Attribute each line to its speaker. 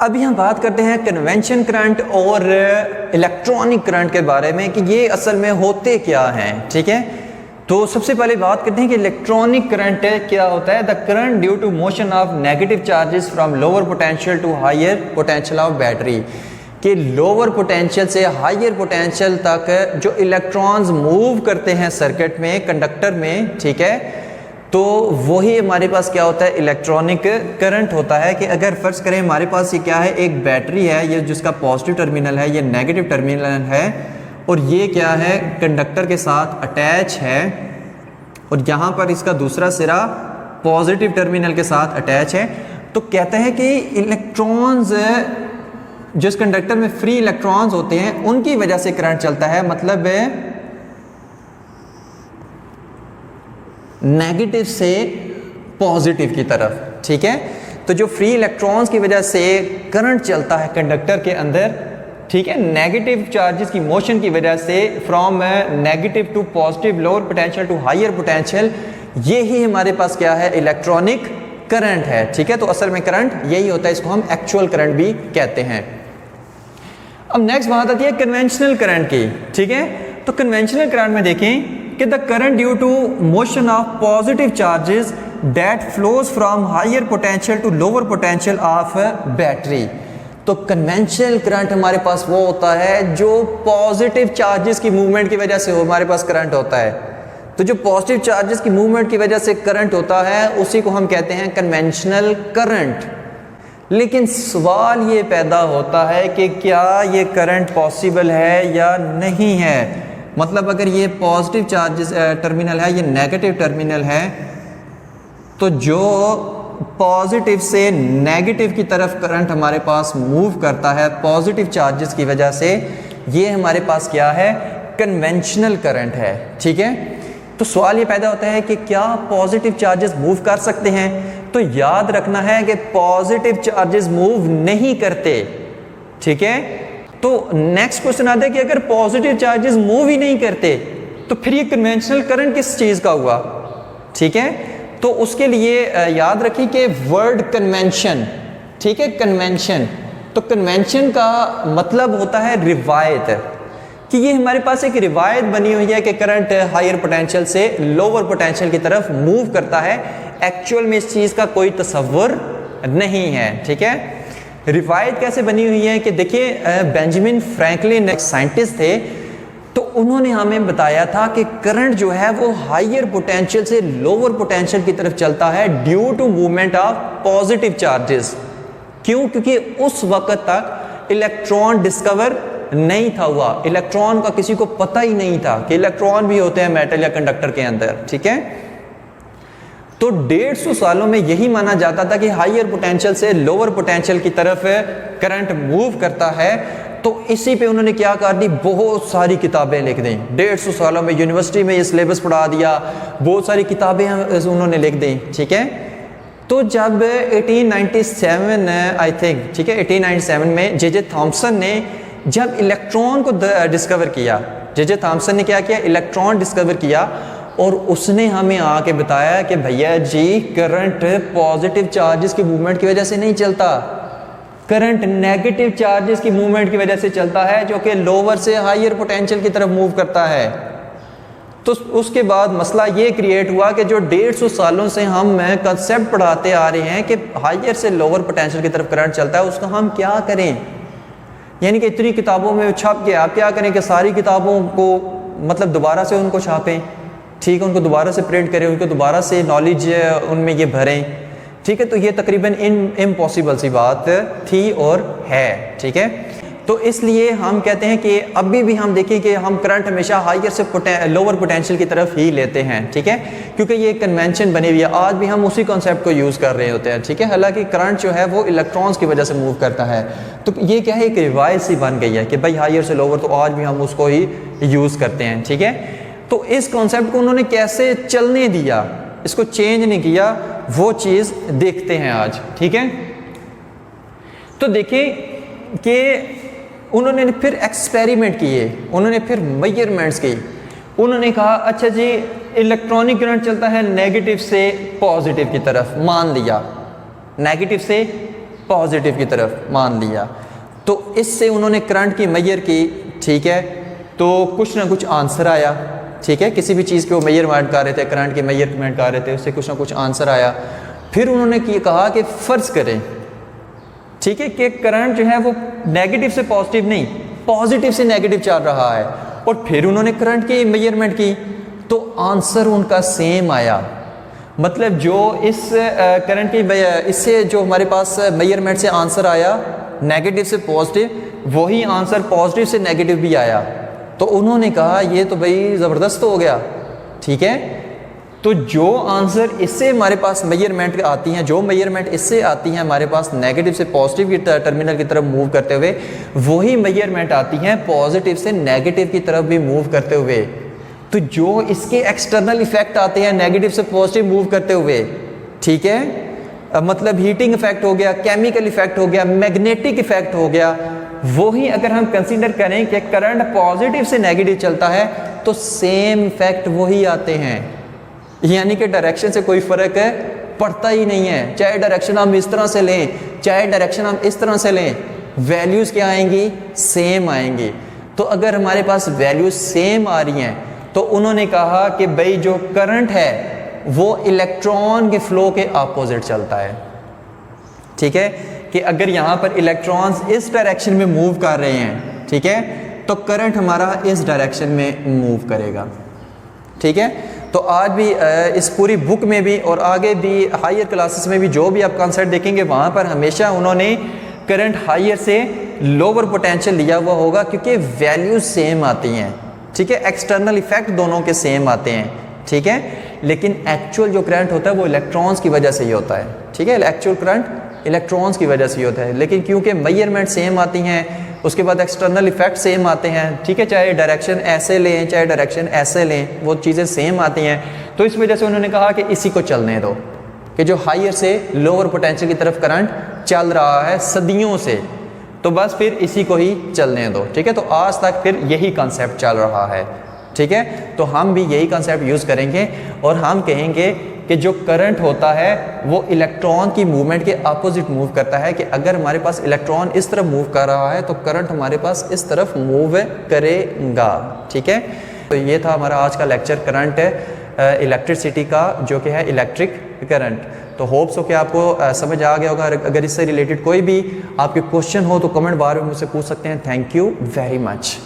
Speaker 1: अभी हम बात करते हैं कन्वेंशन करंट और इलेक्ट्रॉनिक करंट के बारे में कि ये असल में होते क्या हैं। ठीक है, तो सबसे पहले बात करते हैं कि इलेक्ट्रॉनिक करंट क्या होता है। The current due to motion of negative charges from lower potential to higher potential of battery, कि लोअर पोटेंशियल से हायर पोटेंशियल तक जो इलेक्ट्रॉन्स मूव करते हैं सर्किट में, कंडक्टर में, ठीक है, तो वही हमारे पास क्या होता है, इलेक्ट्रॉनिक करंट होता है। कि अगर फर्ज करें हमारे पास ये क्या है, एक बैटरी है, ये जिसका पॉजिटिव टर्मिनल है, ये नेगेटिव टर्मिनल है, और ये क्या है, कंडक्टर के साथ अटैच है, और यहाँ पर इसका दूसरा सिरा पॉजिटिव टर्मिनल के साथ अटैच है। तो कहते हैं कि इलेक्ट्रॉन्स, जिस कंडक्टर में फ्री इलेक्ट्रॉन्स होते हैं उनकी वजह से करंट चलता है, मतलब नेगेटिव से पॉजिटिव की तरफ। ठीक है, तो जो फ्री इलेक्ट्रॉन्स की वजह से करंट चलता है कंडक्टर के अंदर, ठीक है, नेगेटिव चार्जेस की मोशन की वजह से from negative to positive, lower potential to higher potential, ये ही हमारे पास क्या है, इलेक्ट्रॉनिक करंट है। ठीक है, तो असल में करंट यही होता है, इसको हम एक्चुअल करंट भी कहते हैं। अब नेक्स्ट बात आती है कन्वेंशनल करंट की। ठीक है, तो कन्वेंशनल करंट में देखें कि the current due to motion of positive charges that flows from higher potential to lower potential of battery. तो कन्वेंशनल करंट हमारे पास वो होता है जो पॉजिटिव चार्जेस की मूवमेंट की वजह से हमारे पास करंट होता है। तो जो पॉजिटिव चार्जेस की मूवमेंट की वजह से करंट होता है उसी को हम कहते हैं कन्वेंशनल करंट। लेकिन सवाल ये पैदा होता है कि क्या ये करंट पॉसिबल है या नहीं है। मतलब अगर ये पॉजिटिव चार्जेस टर्मिनल है, ये नेगेटिव टर्मिनल है, तो जो पॉजिटिव से नेगेटिव की तरफ करंट हमारे पास मूव करता है पॉजिटिव चार्जेस की वजह से, ये हमारे पास क्या है, कन्वेंशनल करंट है। ठीक है, तो सवाल ये पैदा होता है कि क्या पॉजिटिव चार्जेस मूव कर सकते हैं। तो याद रखना है कि पॉजिटिव चार्जेस मूव नहीं करते। ठीक है, तो नेक्स्ट क्वेश्चन आता है कि अगर पॉजिटिव चार्जेस मूव ही नहीं करते तो फिर ये कन्वेंशनल करंट किस चीज़ का हुआ। ठीक है, तो उसके लिए याद रखिए कि वर्ड कन्वेंशन, ठीक है, कन्वेंशन, तो कन्वेंशन का मतलब होता है रिवायत, कि ये हमारे पास एक रिवायत बनी हुई है कि करंट हायर पोटेंशियल से लोअर पोटेंशियल की तरफ मूव करता है। एक्चुअल में इस चीज़ का कोई तसव्वुर नहीं है। ठीक है, रिवायत कैसे बनी हुई है कि देखिए, बेंजामिन फ्रैंकलिन एक साइंटिस्ट थे, तो उन्होंने हमें बताया था कि करंट जो है वो हायर पोटेंशियल से लोअर पोटेंशियल की तरफ चलता है due to movement of positive charges. क्यों? क्योंकि उस वक्त तक इलेक्ट्रॉन डिस्कवर नहीं था हुआ, इलेक्ट्रॉन का किसी को पता ही नहीं था कि इलेक्ट्रॉन भी होते हैं मेटल या कंडक्टर के अंदर। ठीक है, तो 150 सालों में यही माना जाता था कि हायर पोटेंशियल से लोअर पोटेंशियल की तरफ करंट मूव करता है। तो इसी पे उन्होंने क्या कर दी, बहुत सारी किताबें लिख दी। 150 सालों में यूनिवर्सिटी में ये सिलेबस पढ़ा दिया, बहुत सारी किताबें उन्होंने लिख दी। ठीक है, तो जब 1897 आई थिंक, ठीक है, 1897 में जे थॉम्सन ने जब इलेक्ट्रॉन को डिस्कवर किया, जे थॉम्सन ने क्या किया, इलेक्ट्रॉन डिस्कवर किया, और उसने हमें आके बताया कि भैया जी करंट पॉजिटिव चार्जेस की मूवमेंट की वजह से नहीं चलता, करंट नेगेटिव चार्जेस की मूवमेंट की वजह से चलता है, जो कि लोअर से हायर पोटेंशियल की तरफ मूव करता है। तो उसके बाद मसला ये क्रिएट हुआ कि जो 150 सालों से हम कंसेप्ट पढ़ाते आ रहे हैं कि हायर से लोअर पोटेंशियल की तरफ करंट चलता है, उसका हम क्या करें। यानी कि इतनी किताबों में छप के आप क्या करें कि सारी किताबों को मतलब दोबारा से उनको छापें, ठीक है, उनको दोबारा से प्रिंट करें, उनको दोबारा से नॉलेज उनमें ये भरें। ठीक है, तो ये तकरीबन इम्पॉसिबल सी बात थी और है। ठीक है, तो इसलिए हम कहते हैं कि अभी भी हम देखें कि हम करंट हमेशा हायर से लोअर पोटेंशियल की तरफ ही लेते हैं। ठीक है, क्योंकि ये कन्वेंशन बनी हुई है, आज भी हम उसी कॉन्सेप्ट को यूज़ कर रहे होते हैं। ठीक है, हालांकि करंट जो है वो इलेक्ट्रॉन्स की वजह से मूव करता है। तो ये क्या है, एक रिवायत सी बन गई है कि भाई हायर से लोअर, तो आज भी हम उसको ही यूज़ करते हैं। ठीक है, तो इस कॉन्सेप्ट को उन्होंने कैसे चलने दिया, इसको चेंज नहीं किया, वो चीज़ देखते हैं आज। ठीक है, तो देखें कि उन्होंने फिर एक्सपेरिमेंट किए, उन्होंने फिर मेजरमेंट्स की। उन्होंने कहा अच्छा जी इलेक्ट्रॉनिक करंट चलता है नेगेटिव से पॉजिटिव की तरफ, मान लिया नेगेटिव से पॉजिटिव की तरफ मान लिया, तो इससे उन्होंने करंट की मेजर की, ठीक है, तो कुछ ना कुछ आंसर आया, ठीक है, किसी भी चीज़ के वो मेजरमेंट कर रहे थे, करंट के मेजरमेंट कर रहे थे, उससे कुछ ना कुछ आंसर आया। फिर उन्होंने कहा कि फ़र्ज़ करें, ठीक है, कि करंट जो है वो नेगेटिव से पॉजिटिव नहीं, पॉजिटिव से नेगेटिव चल रहा है, और फिर उन्होंने करंट की मेजरमेंट की तो आंसर उनका सेम आया। मतलब जो इस करंट की इससे जो हमारे पास मेजरमेंट से आंसर आया नेगेटिव से पॉजिटिव, वही आंसर पॉजिटिव से नेगेटिव भी आया। तो उन्होंने कहा ये तो भाई ज़बरदस्त हो गया, ठीक है। तो जो आंसर इससे हमारे पास मेजरमेंट आती हैं, जो मेजरमेंट इससे आती हैं हमारे पास नेगेटिव से पॉजिटिव की टर्मिनल की तरफ मूव करते हुए, वही मेजरमेंट आती हैं पॉजिटिव से नेगेटिव की तरफ भी मूव करते हुए। तो जो इसके एक्सटर्नल इफेक्ट आते हैं नेगेटिव से पॉजिटिव मूव करते हुए, ठीक है, मतलब हीटिंग इफेक्ट हो गया, केमिकल इफेक्ट हो गया, मैग्नेटिक इफेक्ट हो गया, वही अगर हम कंसीडर करें कि करंट पॉजिटिव से नेगेटिव चलता है तो सेम इफेक्ट वही आते हैं, यानी कि डायरेक्शन से कोई फ़र्क पड़ता ही नहीं है। चाहे डायरेक्शन हम इस तरह से लें, चाहे डायरेक्शन हम इस तरह से लें, वैल्यूज़ क्या आएंगी, सेम आएंगी। तो अगर हमारे पास वैल्यूज सेम आ रही हैं तो उन्होंने कहा कि भाई जो करंट है वो इलेक्ट्रॉन के फ्लो के अपोजिट चलता है, ठीक है, कि अगर यहाँ पर इलेक्ट्रॉन्स इस डायरेक्शन में मूव कर रहे हैं, ठीक है, तो करंट हमारा इस डायरेक्शन में मूव करेगा, ठीक है। तो आज भी इस पूरी बुक में भी और आगे भी हायर क्लासेस में भी जो भी आप कॉन्सेप्ट देखेंगे वहाँ पर हमेशा उन्होंने करंट हायर से लोअर पोटेंशियल लिया हुआ होगा, क्योंकि वैल्यूज सेम आती हैं, ठीक है, एक्सटर्नल इफेक्ट दोनों के सेम आते हैं, ठीक है, लेकिन एक्चुअल जो करंट होता है वो इलेक्ट्रॉन्स की वजह से ही होता है, ठीक है, एक्चुअल करंट इलेक्ट्रॉन्स की वजह से ही होता है। लेकिन क्योंकि मेजरमेंट सेम आती हैं, उसके बाद एक्सटर्नल इफेक्ट सेम आते हैं, ठीक है, चाहे डायरेक्शन ऐसे लें चाहे डायरेक्शन ऐसे लें, वो चीज़ें सेम आती हैं। तो इस वजह से उन्होंने कहा कि इसी को चलने दो, कि जो हायर से लोअर पोटेंशियल की तरफ करंट चल रहा है सदियों से, तो बस फिर इसी को ही चलने दो, ठीक है। तो आज तक फिर यही कॉन्सेप्ट चल रहा है, ठीक है। तो हम भी यही कॉन्सेप्ट यूज़ करेंगे और हम कहेंगे कि जो करंट होता है वो इलेक्ट्रॉन की मूवमेंट के अपोजिट मूव करता है, कि अगर हमारे पास इलेक्ट्रॉन इस तरफ मूव कर रहा है तो करंट हमारे पास इस तरफ मूव करेगा, ठीक है। तो ये था हमारा आज का लेक्चर करंट इलेक्ट्रिसिटी का, जो कि है इलेक्ट्रिक करंट। तो होप्स हो कि आपको समझ आ गया होगा। अगर इससे रिलेटेड कोई भी आपके क्वेश्चन हो तो कमेंट बार में मुझसे पूछ सकते हैं। Thank you very much.